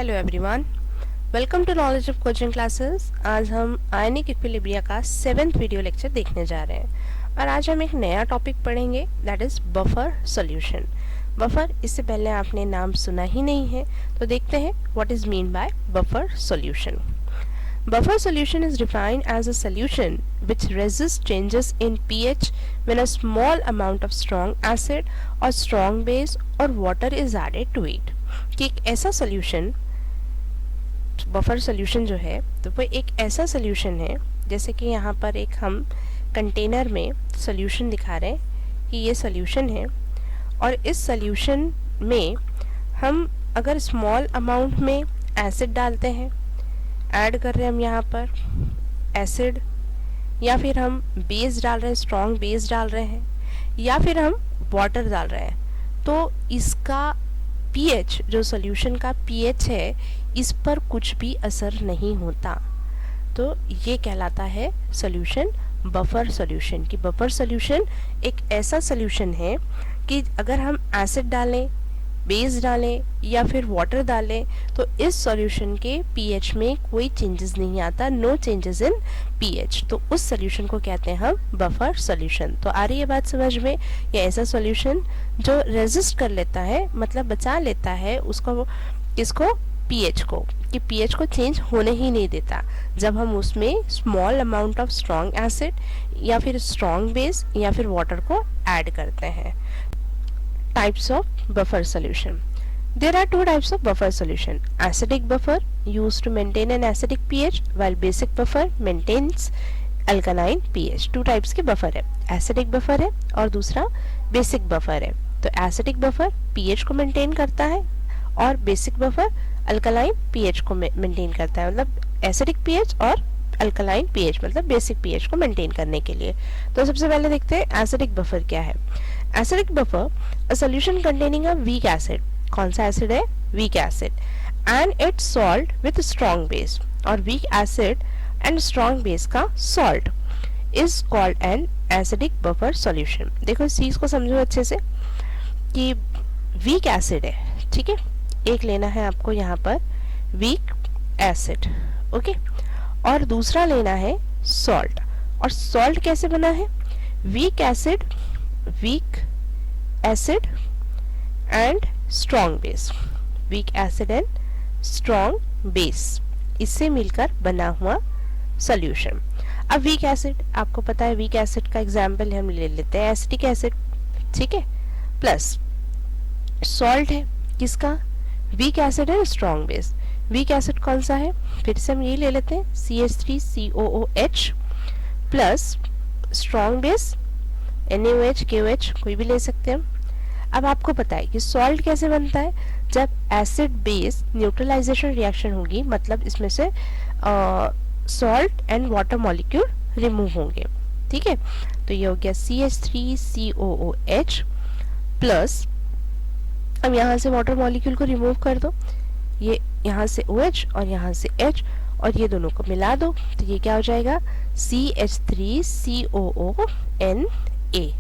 Hello everyone, welcome to knowledge of coaching classes. आज हम आयनिक equilibria का 7th वीडियो लेक्चर देखने जा रहे हैं और आज हम एक नया टॉपिक पढ़ेंगे, that is buffer solution. Buffer, इससे पहले आपने नाम सुना ही नहीं है, तो देखते हैं what is mean by buffer solution. Buffer solution is defined as a solution which resists changes in pH when a small amount of strong acid or strong base or water is added to it। कि एक ऐसा solution, buffer solution जो है तो वो एक ऐसा solution है, जैसे कि यहाँ पर एक हम कंटेनर में solution दिखा रहे हैं कि ये solution है और इस solution में हम अगर small amount में acid डालते हैं, ऐड कर रहे हैं हम यहाँ पर एसिड, या फिर हम बेस डाल रहे हैं, स्ट्रॉन्ग बेस डाल रहे हैं, या फिर हम वाटर डाल रहे हैं, तो इसका पीएच, जो सॉल्यूशन का पीएच है, इस पर कुछ भी असर नहीं होता। तो ये कहलाता है सॉल्यूशन बफर सॉल्यूशन। कि बफर सॉल्यूशन एक ऐसा सॉल्यूशन है कि अगर हम एसिड डालें, बेस डालें या फिर वाटर डालें तो इस सॉल्यूशन के पीएच में कोई चेंजेस नहीं आता, नो चेंजेस इन पीएच। तो उस सॉल्यूशन को कहते हैं हम बफर सॉल्यूशन। तो आ रही है बात समझ में? ये ऐसा सॉल्यूशन जो रेजिस्ट कर लेता है, मतलब बचा लेता है उसको, किसको? पीएच को, कि पीएच को चेंज होने ही नहीं देता जब हम उसमें small amount of strong acid या फिर स्ट्रॉन्ग बेस या फिर वाटर को ऐड करते हैं। Types of buffer solution. There are two types of buffer solution. Acidic buffer used to maintain an acidic pH, while basic buffer maintains alkaline pH. Two types के buffer है, acidic buffer है और दूसरा basic buffer है। तो acidic buffer pH को maintain करता है और basic buffer alkaline pH को maintain करता है, मतलब acidic pH और अल्कलाइन pH, मतलब बेसिक pH को मेंटेन करने के लिए। तो सबसे पहले देखते हैं एसिडिक बफर क्या है। Acidic buffer, a solution containing a weak acid. कौन सा एसिड है? Weak acid and its salt with strong base, और weak acid and strong base का salt is called an acidic buffer solution. देखो इस चीज को समझो अच्छे से कि वीक एसिड है, ठीक है, एक लेना है आपको यहाँ पर वीक एसिड, ओके, और दूसरा लेना है सॉल्ट। और सॉल्ट कैसे बना है? Weak acid and strong base, week acid and strong base, इससे मिलकर बना हुआ सॉल्यूशन। अब वीक एसिड, आपको पता है वीक एसिड का एग्जांपल हम ले लेते हैं एसिटिक एसिड, ठीक है, प्लस सॉल्ट है किसका? Week acid and strong base. Week acid कौन सा है? फिर से हम ये ले लेते हैं CH3COOH plus strong base NaOH KOH, कोई भी ले सकते हैं हम। अब आपको पता है कि सॉल्ट कैसे बनता है? जब एसिड बेस न्यूट्रलाइजेशन रिएक्शन होगी, मतलब इसमें से salt and water molecule remove होंगे, ठीक है। तो ये हो गया CH3COOH प्लस, अब यहाँ से वाटर मॉलिक्यूल को रिमूव कर दो, ये यहाँ से OH और यहाँ से H, और ये दोनों को मिला दो, तो ये क्या हो जाएगा? CH3COONA,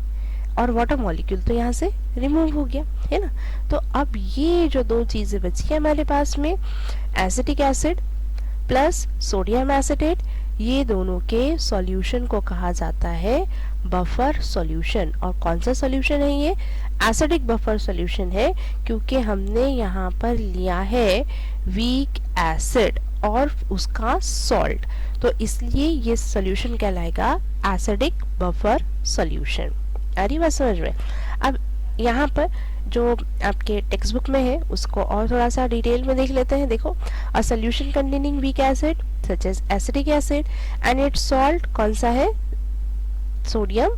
और वाटर मॉलिक्यूल तो यहाँ से रिमूव हो गया, है ना। तो अब ये जो दो चीजें बची है हमारे पास में, acetic acid plus sodium acetate, ये दोनों के सॉल्यूशन को कहा जाता है बफर सॉल्यूशन। और कौन सा सॉल्यूशन है ये? एसिडिक बफर सॉल्यूशन है, क्योंकि हमने यहाँ पर लिया है वीक एसिड और उसका सॉल्ट, तो इसलिए ये सॉल्यूशन कहलाएगा एसिडिक बफर सॉल्यूशन। आ रही बात समझ में? अब यहाँ पर जो आपके टेक्स्ट बुक में है उसको और थोड़ा सा डिटेल में देख लेते हैं। देखो, a solution containing weak acid such as acidic acid and its salt, कौन सा है? Sodium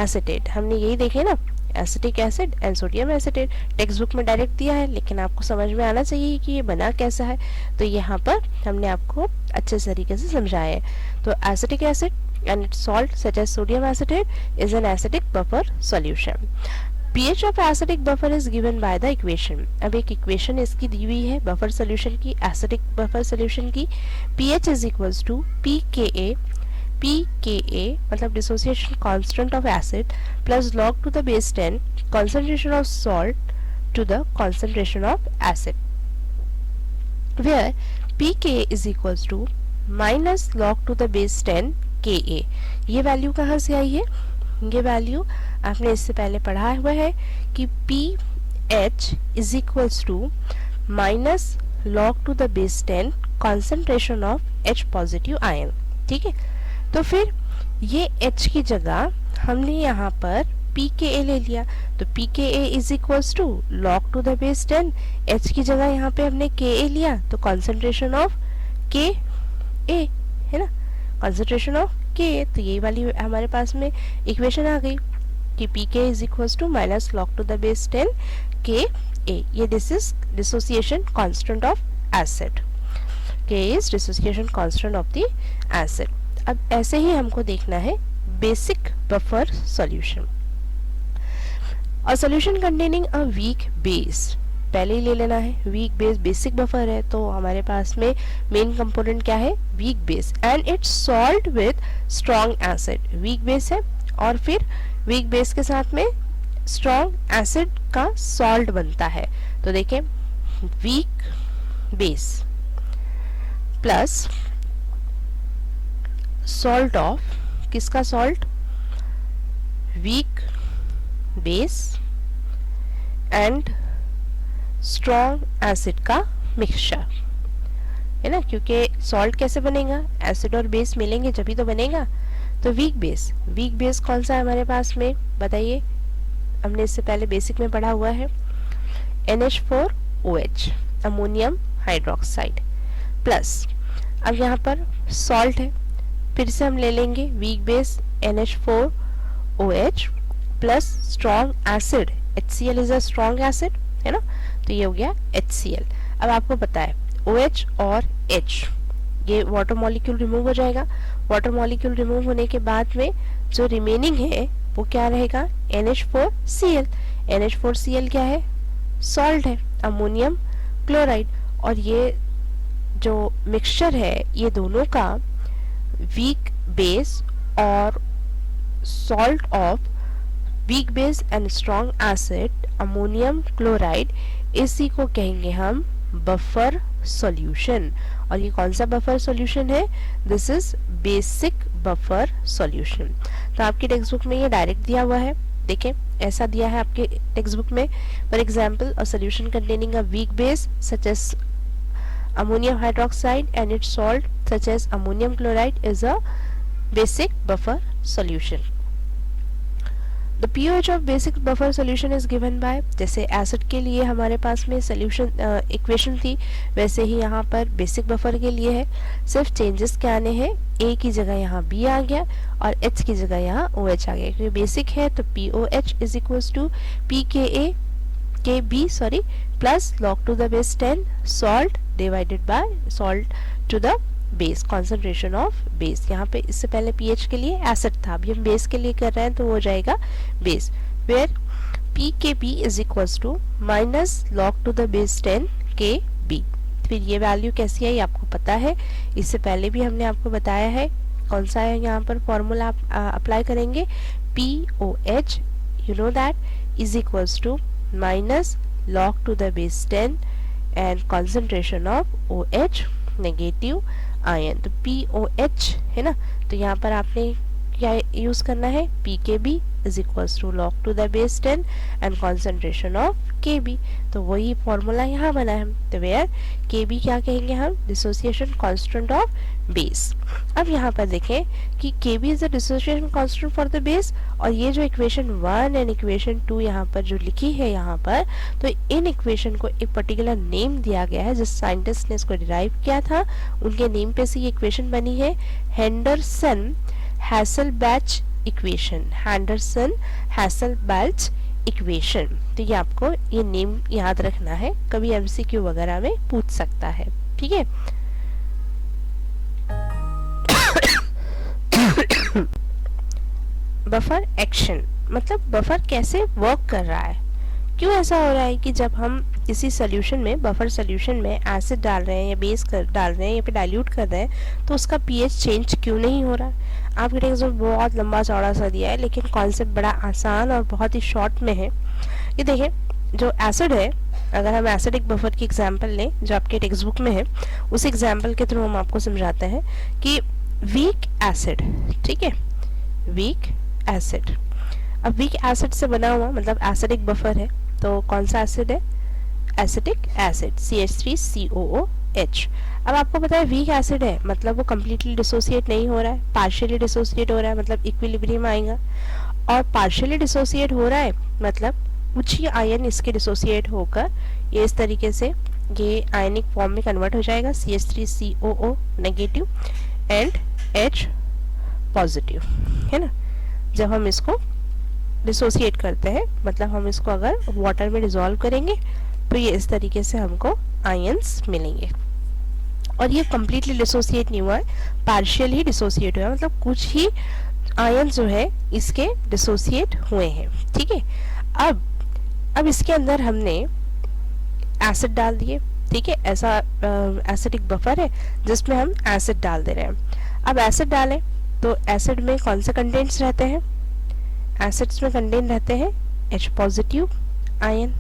acetate. हमने यही देखे ना, acetic acid and sodium acetate, textbook में डायरेक्ट दिया है, लेकिन आपको समझ में आना चाहिए कि ये बना कैसा है, तो यहाँ पर हमने आपको अच्छे तरीके से समझाया है। तो acetic acid and its salt such as sodium acetate is an acidic buffer solution. pH of acidic buffer is given by the equation. अब एक इक्वेशन इसकी दी हुई है बफर सोल्यूशन की, एसिडिक बफर सोल्यूशन की। pH is equals to pKa मतलब dissociation constant of acid plus log to the base 10 concentration of salt to the concentration of acid. where pK is equals to minus log to the base 10 Ka। ये value कहाँ से आई है? ये value आपने इससे पहले पढ़ा हुआ है कि pH is equals to minus log to the base 10 concentration of H positive ion। ठीक है, तो फिर ये H की जगह हमने यहाँ पर pKa ले लिया, तो pKa is equals to log to the base 10, H की जगह यहाँ पे हमने Ka लिया, तो कॉन्सेंट्रेशन ऑफ Ka है ना, कॉन्सेंट्रेशन ऑफ Ka, तो यही वाली हमारे पास में इक्वेशन आ गई कि pK is equals to minus log to the base 10 Ka। ये this is dissociation constant of acid, K is dissociation constant of the acid. अब ऐसे ही हमको देखना है basic buffer solution. A solution containing a weak base, पहले ही ले लेना है, वीक बेस बेसिक बफर है, तो हमारे पास में मेन कंपोनेंट क्या है? Week base, and its salt with strong acid. Weak base है और फिर वीक बेस के साथ में स्ट्रॉन्ग एसिड का सॉल्ट बनता है। तो देखें, weak base plus salt of, किसका salt? Weak base and strong acid का मिक्सचर है ना, क्योंकि सॉल्ट कैसे बनेगा? एसिड और बेस मिलेंगे जभी तो बनेगा। तो वीक बेस कौन सा है हमारे पास में? बताइए, हमने इससे पहले बेसिक में पढ़ा हुआ है, NH4OH, अमोनियम हाइड्रोक्साइड, प्लस अब यहाँ पर सॉल्ट है, फिर से हम ले लेंगे weak base NH4OH plus strong acid, HCl is a strong acid है ना, तो ये हो गया HCl। अब आपको पता है OH और H, ये वाटर मॉलिक्यूल रिमूव हो जाएगा, वाटर मॉलिक्यूल रिमूव होने के बाद में जो रिमेनिंग है वो क्या रहेगा? NH4Cl। NH4Cl क्या है? सॉल्ट है, अमोनियम क्लोराइड। और ये जो मिक्सचर है ये दोनों का वीक बेस और salt of week base and strong acid ammonium chloride, इसी को कहेंगे हम बफर सॉल्यूशन। और ये कौन सा बफर सॉल्यूशन है? This is basic buffer solution. तो आपकी टेक्स्ट बुक में ये डायरेक्ट दिया हुआ है, देखें ऐसा दिया है आपके टेक्स्ट बुक में। For example, a solution containing a weak base such as ammonium hydroxide and its salt such as ammonium chloride is a basic buffer solution. The pH of basic buffer solution is given by, जैसे acid के लिए हमारे पास में solution equation थी, वैसे ही यहाँ पर basic buffer के लिए है। सिर्फ चेंजेस क्या आने हैं? A की जगह यहाँ B आ गया और H की जगह यहाँ OH आ गया, क्योंकि बेसिक है तो POH is equals to KB plus log to the base 10 salt divided by salt to the base, concentration of base। यहाँ पे इससे पहले pH के लिए एसिड था, अभी हम बेस के लिए कर रहे हैं तो वो हो जाएगा base, where pKb is equals to minus log to the base 10 Kb। फिर ये वैल्यू कैसी है ये आपको पता है, इससे पहले भी हमने आपको बताया है। कौन सा है यहाँ पर फॉर्मूला आप अप्लाई करेंगे? POH, you know that, is equals to minus log to the base 10 and concentration of OH negative ion. तो POH है ना, तो यहाँ पर आपने क्या यूज करना है? PKB is equals to log to the base 10 and concentration of KB। तो वही फॉर्मूला यहाँ बना है, तो वेयर KB क्या कहेंगे हम? Dissociation constant of base. अब यहाँ पर देखें कि KB is the dissociation constant for the base, और ये जो इक्वेशन 1 एंड इक्वेशन 2 यहाँ पर जो लिखी है यहाँ पर, तो इन इक्वेशन को एक पर्टिकुलर नेम दिया गया है, जिस साइंटिस्ट ने इसको डिराइव किया था उनके नेम पे से ये इक्वेशन बनी है, हेंडरसन हैसेलबैच इक्वेशन, हैंडरसन हैसेलबैच इक्वेशन। तो ये आपको ये नेम याद रखना है, कभी एमसीक्यू वगैरह में पूछ सकता है, ठीक है। बफर एक्शन मतलब बफर कैसे वर्क कर रहा है, क्यों ऐसा हो रहा है कि जब हम किसी सोल्यूशन में, बफर सोल्यूशन में एसिड डाल रहे हैं या बेस डाल रहे हैं या फिर डाइल्यूट कर रहे हैं, तो उसका पीएच चेंज क्यों नहीं हो रहा है। आपके टेक्स्ट में बहुत लंबा चौड़ा सा दिया है, लेकिन कॉन्सेप्ट बड़ा आसान और बहुत ही शॉर्ट में है। ये देखें, जो एसिड है अगर हम एसिडिक बफर की एग्जांपल लें जो आपके टेक्स्ट बुक में है, उस एग्जांपल के थ्रू हम आपको समझाते हैं कि वीक एसिड, ठीक है, वीक एसिड। अब वीक एसिड से बना हुआ मतलब एसिडिक बफर है, तो कौन सा एसिड है? Acetic acid CH3COOH। अब आपको पता है वीक एसिड है मतलब वो कम्प्लीटली डिसोसिएट नहीं हो रहा है, पार्शियली डिसोसिएट हो रहा है, मतलब इक्विलिब्रियम आएगा। और पार्शियली डिसोसिएट हो रहा है मतलब कुछ ही आयन इसके डिसोसिएट होकर ये इस तरीके से ये आयनिक फॉर्म में कन्वर्ट हो जाएगा, CH3COO negative and H positive, है ना। जब हम इसको डिसोसिएट करते हैं मतलब हम इसको अगर वाटर में डिसॉल्व करेंगे तो ये इस तरीके से हमको आयंस मिलेंगे। और ये कम्प्लीटली डिसोसिएट नहीं हुआ है, पार्शियल ही डिसोसिएट हुआ है, मतलब कुछ ही आयन जो है इसके डिसोसिएट हुए हैं, ठीक है। अब इसके अंदर हमने एसिड डाल दिए, ठीक है, ऐसा एसिडिक बफर है जिसमें हम एसिड डाल दे रहे हैं। अब एसिड डालें तो एसिड में कौन से कंटेंट्स रहते हैं? एसिड्स में कंटेंट रहते हैं H पॉजिटिव आयन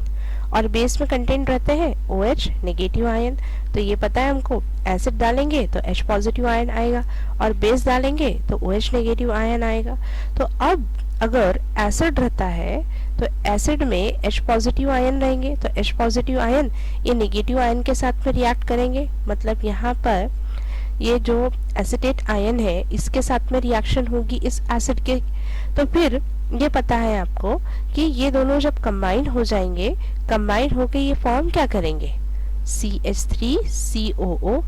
और बेस में कंटेंट रहते हैं OH नेगेटिव आयन। तो ये पता है हमको, एसिड डालेंगे तो H पॉजिटिव आयन आएगा और बेस डालेंगे तो OH नेगेटिव आयन आएगा। तो अब अगर एसिड रहता है तो एसिड में H पॉजिटिव आयन रहेंगे, तो H पॉजिटिव आयन ये नेगेटिव आयन के साथ में रिएक्ट करेंगे, मतलब यहाँ पर ये जो एसिटेट आयन है इसके साथ में रिएक्शन होगी इस एसिड के। तो फिर ये पता है आपको कि ये दोनों जब कंबाइन हो जाएंगे, कंबाइन होके ये फॉर्म क्या करेंगे? CH3COOH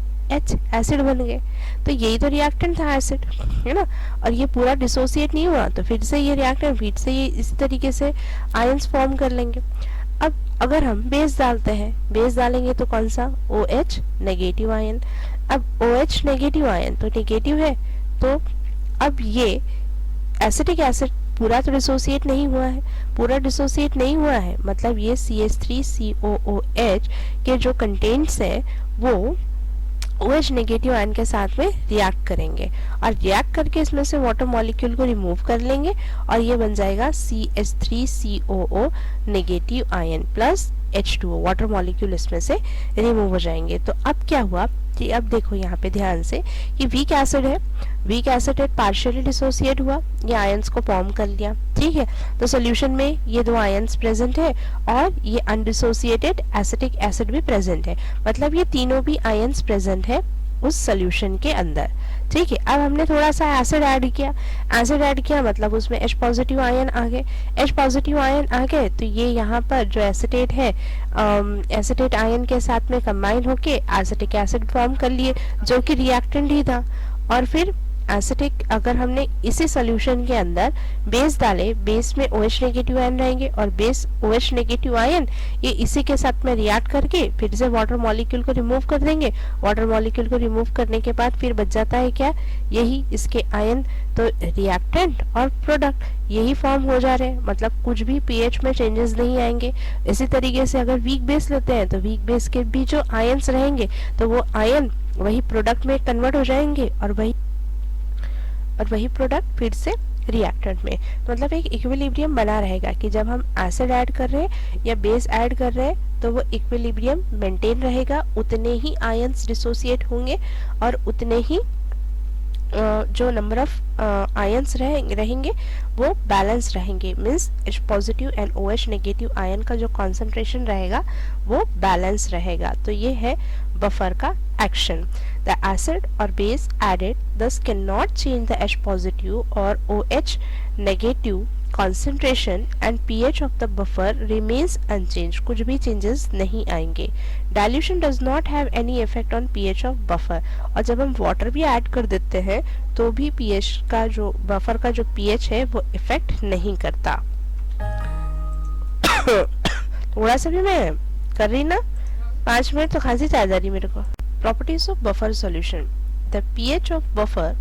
एसिड बन गए। तो यही तो रिएक्टेंट था एसिड, है ना। और ये पूरा डिसोसिएट नहीं हुआ तो फिर से ये रिएक्टेंट फिर से ये इस तरीके से आयंस फॉर्म कर लेंगे। अब अगर हम बेस डालते हैं, बेस डालेंगे तो कौन सा? OH negative ion. अब OH नेगेटिव आयन तो नेगेटिव है, तो अब ये एसिटिक एसिड पूरा तो डिसोसिएट नहीं हुआ है, पूरा डिसोसिएट नहीं हुआ है मतलब ये CH3COOH के जो कंटेंट्स है वो OH नेगेटिव आयन के साथ में रिएक्ट करेंगे और रिएक्ट करके इसमें से वाटर मॉलिक्यूल को रिमूव कर लेंगे और ये बन जाएगा CH3COO negative ion plus H2O, water molecule इसमें से रिमूव हो जाएंगे। तो अब क्या हुआ कि अब देखो यहाँ पे ध्यान से कि वीक एसिड है, वीक एसिड है पार्शियली डिसोसिएट हुआ, ये आयंस को फॉर्म कर लिया, ठीक है। तो सॉल्यूशन में ये दो आयंस प्रेजेंट है और ये अनडिसोसिएटेड एसिटिक एसिड भी प्रेजेंट है, मतलब ये तीनों भी आयंस प्रेजेंट है उस सॉल्यूशन के अंदर, ठीक है। अब हमने थोड़ा सा एसिड ऐड किया, एसिड ऐड किया मतलब उसमें H पॉजिटिव आयन आ गए, H पॉजिटिव आयन आ गए तो ये यहाँ पर जो एसिटेट है एसिटेट आयन के साथ में कंबाइन होके एसिटिक एसिड फॉर्म कर लिए जो कि रिएक्टेंट ही था। और फिर एसिटिक अगर हमने इसी सॉल्यूशन के अंदर बेस डाले, बेस में OH नेगेटिव आयन रहेंगे और बेस OH नेगेटिव आयन ये इसी के साथ में रिएक्ट करके फिर से वाटर मॉलिक्यूल को रिमूव कर देंगे। वाटर मॉलिक्यूल को रिमूव करने के बाद फिर बच जाता है क्या? यही इसके आयन, तो रिएक्टेंट और प्रोडक्ट यही फॉर्म हो जा रहे हैं, मतलब कुछ भी pH में चेंजेस नहीं आएंगे। इसी तरीके से अगर वीक बेस लेते हैं तो वीक बेस के भी जो आयन्स रहेंगे तो वो आयन वही प्रोडक्ट में कन्वर्ट हो जाएंगे और वही प्रोडक्ट फिर से रिएक्टेंट में, मतलब एक इक्विलिब्रियम बना रहेगा कि जब हम एसिड ऐड कर रहे हैं या बेस ऐड कर रहे हैं तो वो इक्विलिब्रियम मेंटेन रहेगा, उतने ही आयंस डिसोसिएट होंगे और उतने ही जो नंबर ऑफ आयंस रहेंगे वो बैलेंस रहेंगे, means H positive and OH negative ion का जो कॉन्सेंट्रेशन रहेगा वो बैलेंस रहेगा। तो ये है बफर का action. The acid or base added thus cannot change the H positive or OH negative concentration and pH of the buffer remains unchanged. कुछ भी changes नहीं आएंगे। Dilution does not have any effect on pH of buffer. और जब हम water भी add कर देते हैं तो भी pH का जो buffer का जो pH है वो effect नहीं करता। थोड़ा सा भी मैं कर रही ना, 5 मिनट तो खांसी आ जा रही मेरे को। Properties of buffer solution. The pH of buffer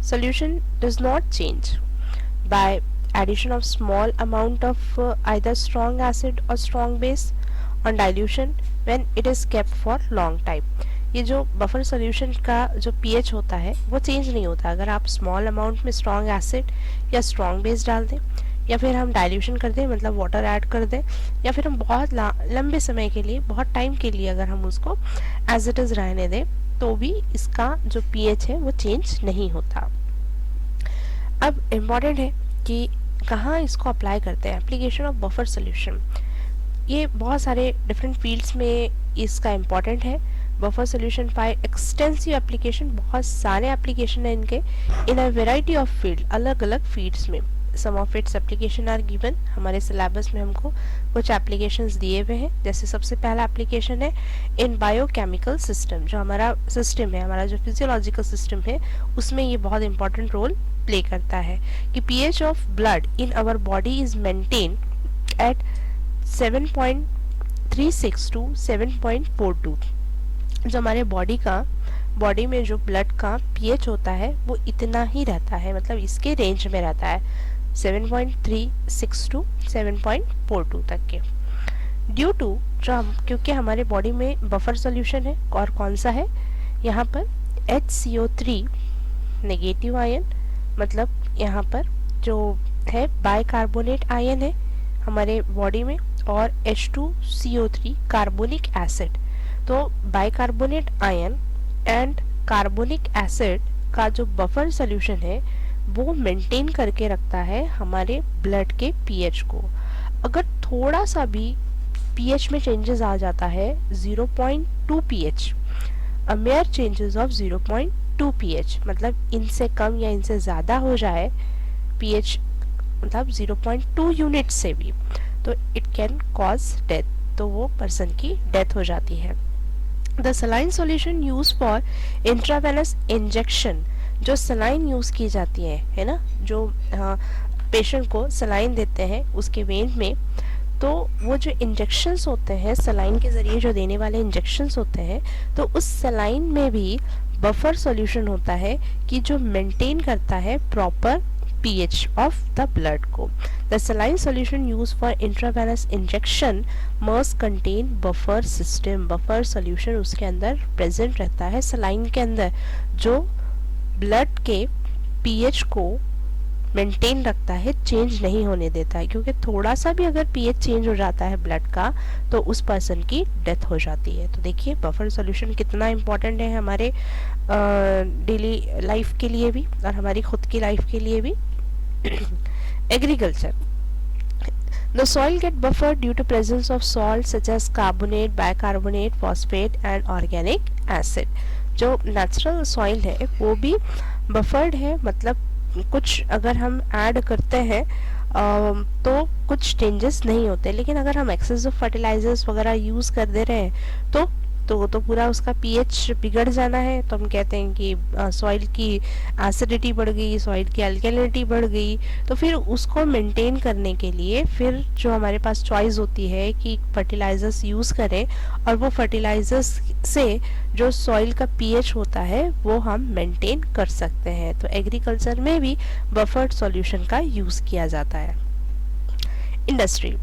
solution does not change by addition of small amount of either strong acid or strong base on dilution when it is kept for long time. ये जो buffer solution का जो pH होता है वो change नहीं होता अगर आप स्मॉल अमाउंट में स्ट्रॉन्ग एसिड या स्ट्रॉन्ग बेस डाल दें या फिर हम डाइल्यूशन कर दें मतलब वाटर ऐड कर दें, या फिर हम बहुत लंबे समय के लिए, बहुत टाइम के लिए अगर हम उसको एज इट इज़ रहने दें तो भी इसका जो पीएच है वो चेंज नहीं होता। अब इम्पॉर्टेंट है कि कहाँ इसको अप्लाई करते हैं, एप्लीकेशन ऑफ बफर सोल्यूशन। ये बहुत सारे डिफरेंट फील्ड्स में इसका इम्पॉर्टेंट है। Buffer solution find extensive application, बहुत सारे एप्लीकेशन है इनके in a variety of field, अलग अलग फील्ड्स में। Some of its application are given, हमारे सिलेबस में हमको कुछ एप्लीकेशंस दिए हुए हैं। जैसे सबसे पहला एप्लीकेशन है इन बायोकेमिकल सिस्टम, जो हमारा सिस्टम है, हमारा जो फिजियोलॉजिकल सिस्टम है उसमें ये बहुत इंपॉर्टेंट रोल प्ले करता है कि pH of blood in our body is maintain at 7.36 to 7.42। जो हमारे बॉडी में जो ब्लड का पीएच होता है वो इतना ही रहता है, मतलब इसके रेंज में रहता है 7.36 टू 7.42 तक के। ड्यू टू क्योंकि हमारे बॉडी में बफर सॉल्यूशन है, और कौन सा है यहाँ पर HCO3 नेगेटिव आयन, मतलब यहाँ पर जो है बाइकार्बोनेट आयन है हमारे बॉडी में, और H2CO3 कार्बोनिक एसिड। तो bicarbonate ion and carbonic acid का जो बफर सॉल्यूशन है वो मेंटेन करके रखता है हमारे ब्लड के पीएच को। अगर थोड़ा सा भी पीएच में चेंजेस आ जाता है 0.2 pH, a mayor changes of 0.2 pH, मतलब इनसे कम या इनसे ज़्यादा हो जाए पीएच, मतलब 0.2 यूनिट से भी, तो इट कैन कॉज डेथ, तो वो पर्सन की डेथ हो जाती है। The saline solution use for intravenous injection, जो सलाइन यूज की जाती है ना, जो पेशेंट को सलाइन देते हैं उसके वेन में, तो वो जो इंजेक्शंस होते हैं सलाइन के ज़रिए जो देने वाले इंजेक्शंस होते हैं, तो उस सलाइन में भी बफर सॉल्यूशन होता है कि जो मेंटेन करता है proper pH of the blood को। The saline solution used for intravenous injection must contain buffer system, buffer solution उसके अंदर प्रेजेंट रहता है सलाइन के अंदर, जो ब्लड के pH को मेंटेन रखता है, चेंज नहीं होने देता है, क्योंकि थोड़ा सा भी अगर pH चेंज हो जाता है ब्लड का तो उस पर्सन की डेथ हो जाती है। तो देखिए बफर सॉल्यूशन कितना इम्पोर्टेंट है हमारे डेली लाइफ के लिए भी और हमारी खुद की लाइफ के लिए भी। Agriculture. The soil get buffered due to presence of salts such as carbonate, bicarbonate, phosphate and organic acid. जो नेचुरल सॉइल है वो भी बफर्ड है, मतलब कुछ अगर हम ऐड करते हैं तो कुछ चेंजेस नहीं होते, लेकिन अगर हम एक्सेसिव फर्टिलाइजर्स वगैरह यूज़ कर दे रहे हैं तो पूरा उसका पीएच बिगड़ जाना है। तो हम कहते हैं कि सॉइल की एसिडिटी बढ़ गई, सॉइल की अल्कलिनिटी बढ़ गई। तो फिर उसको मेंटेन करने के लिए फिर जो हमारे पास चॉइस होती है कि फर्टिलाइजर्स यूज़ करें, और वो फर्टिलाइजर्स से जो सॉइल का पीएच होता है वो हम मेंटेन कर सकते हैं। तो एग्रीकल्चर में भी बफर्ड सॉल्यूशन का यूज़ किया जाता है। Industry,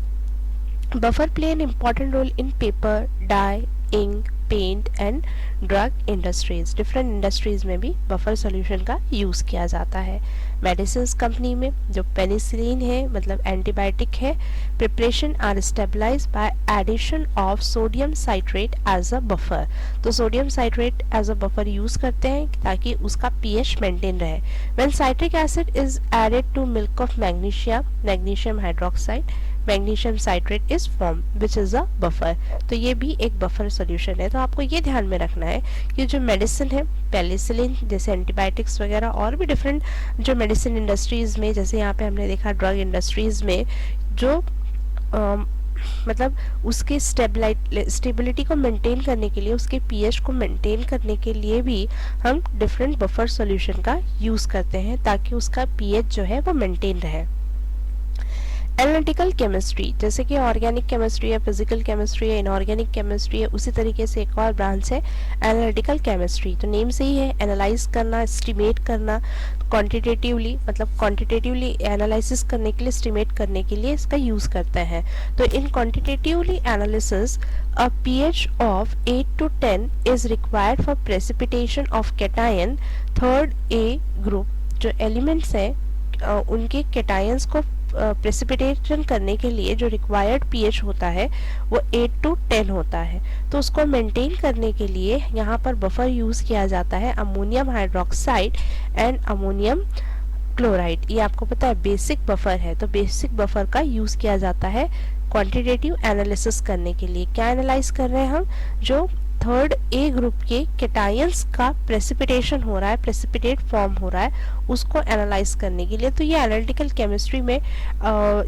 buffer play an important role in paper, dye, ink, paint and drug industries. Different industries में भी बफर सॉल्यूशन का यूज़ किया जाता है। मेडिसिन कंपनी में जो पेनिसिलिन है, मतलब एंटीबायोटिक है, preparation are stabilize by addition of sodium citrate as a buffer. तो sodium citrate as a buffer use करते हैं ताकि उसका पीएच मेंटेन रहे। When citric acid is added to milk of magnesium hydroxide, magnesium citrate is form which is a buffer. तो ये भी एक बफर सॉल्यूशन है। तो आपको ये ध्यान में रखना है कि जो मेडिसिन है, पेनिसिलिन जैसे एंटीबायोटिक्स वगैरह, और भी डिफरेंट जो मेडिसिन इंडस्ट्रीज में, जैसे यहाँ पे हमने देखा ड्रग इंडस्ट्रीज में, जो मतलब उसके स्टेबिलिटी को मेंटेन करने के लिए, उसके पीएच को मेंटेन करने के लिए भी हम डिफरेंट बफर सॉल्यूशन का यूज़ करते हैं ताकि उसका पीएच जो है वो मेंटेन रहे। एनालिटिकल केमिस्ट्री, जैसे कि ऑर्गेनिक केमिस्ट्री है, फिजिकल केमिस्ट्री है, इनऑर्गेनिक केमिस्ट्री है, उसी तरीके से एक और ब्रांच है एनालिटिकल केमिस्ट्री। तो नेम से ही है एनालाइज करना, एस्टिमेट करना, क्वांटिटेटिवली, मतलब क्वांटिटेटिवली एनालिसिस करने के लिए, एस्टिमेट करने के लिए इसका यूज़ करते हैं। तो in quantitatively analysis a pH of 8 to 10 is required for precipitation of cation third A group. जो एलिमेंट्स हैं उनके कैटायंस को प्रेसिपिटेशन करने के लिए जो रिक्वायर्ड पीएच होता है वो 8 to 10 होता है। तो उसको मेंटेन करने के लिए यहाँ पर बफर यूज़ किया जाता है ammonium hydroxide and ammonium chloride. ये आपको पता है बेसिक बफर है, तो बेसिक बफर का यूज़ किया जाता है क्वांटिटेटिव एनालिसिस करने के लिए। क्या एनालाइज कर रहे हैं हम? जो थर्ड ए ग्रुप के केटायंस का प्रेसिपिटेशन हो रहा है, प्रेसिपिटेट फॉर्म हो रहा है, उसको एनालाइज करने के लिए। तो ये एनालिटिकल केमिस्ट्री में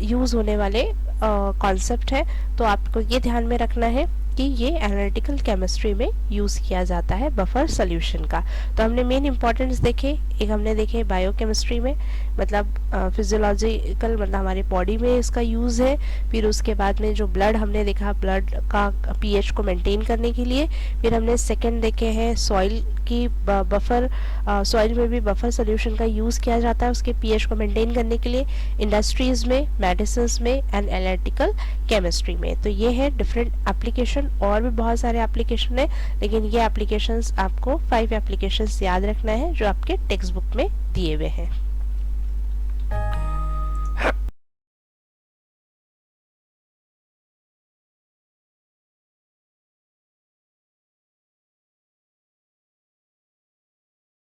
यूज़ होने वाले कॉन्सेप्ट है। तो आपको ये ध्यान में रखना है कि ये एनालिटिकल केमिस्ट्री में यूज़ किया जाता है बफर सॉल्यूशन का। तो हमने मेन इंपॉर्टेंस देखे, एक हमने देखे बायोकेमिस्ट्री में, मतलब फिजियोलॉजिकल, मतलब हमारे बॉडी में इसका यूज़ है। फिर उसके बाद में जो ब्लड हमने देखा, ब्लड का पीएच को मेंटेन करने के लिए। फिर हमने सेकंड देखे हैं सॉइल की बफर, सॉइल में भी बफर सॉल्यूशन का यूज़ किया जाता है उसके पीएच को मेंटेन करने के लिए, इंडस्ट्रीज़ में, मेडिसिन में एंड एनालिटिकल केमिस्ट्री में। तो ये है डिफरेंट एप्लीकेशन, और भी बहुत सारे एप्लीकेशन है, लेकिन ये एप्लीकेशंस आपको 5 एप्लीकेशंस याद रखना है जो आपके टेक्स्ट बुक में दिए हुए हैं।